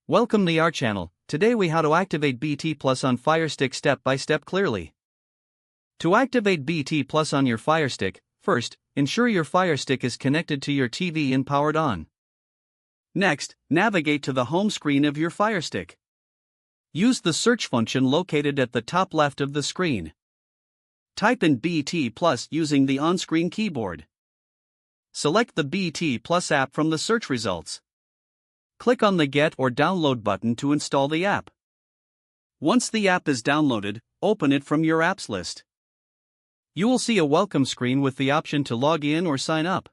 Welcome to our channel. Today we how to activate BT Plus on Firestick step by step clearly. To activate BT Plus on your Firestick, first, ensure your Firestick is connected to your TV and powered on. Next, navigate to the home screen of your Firestick. Use the search function located at the top left of the screen. Type in BT Plus using the on-screen keyboard. Select the BT Plus app from the search results. Click on the Get or Download button to install the app. Once the app is downloaded, open it from your apps list. You will see a welcome screen with the option to log in or sign up.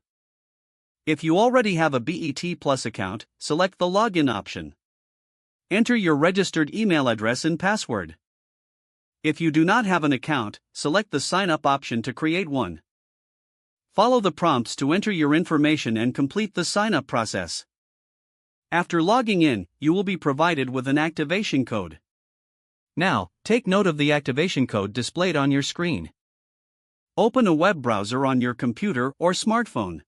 If you already have a BET Plus account, select the Login option. Enter your registered email address and password. If you do not have an account, select the Sign Up option to create one. Follow the prompts to enter your information and complete the sign-up process. After logging in, you will be provided with an activation code. Now, take note of the activation code displayed on your screen. Open a web browser on your computer or smartphone.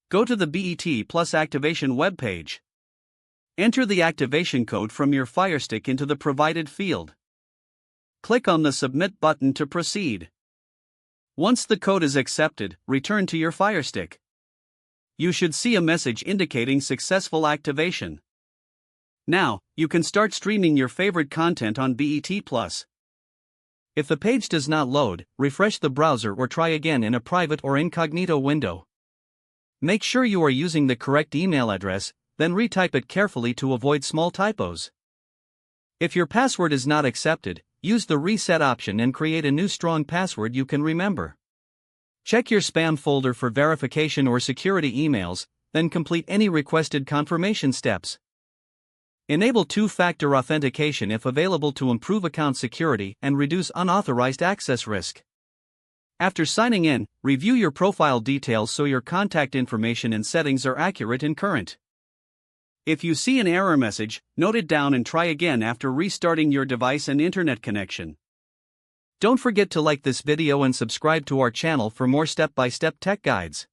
Go to the BET Plus activation web page. Enter the activation code from your Firestick into the provided field. Click on the Submit button to proceed. Once the code is accepted, return to your Firestick. You should see a message indicating successful activation. Now, you can start streaming your favorite content on BET Plus. If the page does not load, refresh the browser or try again in a private or incognito window. Make sure you are using the correct email address, then retype it carefully to avoid small typos. If your password is not accepted, use the Reset option and create a new strong password you can remember. Check your spam folder for verification or security emails, then complete any requested confirmation steps. Enable two-factor authentication if available to improve account security and reduce unauthorized access risk. After signing in, review your profile details so your contact information and settings are accurate and current. If you see an error message, note it down and try again after restarting your device and internet connection. Don't forget to like this video and subscribe to our channel for more step-by-step tech guides.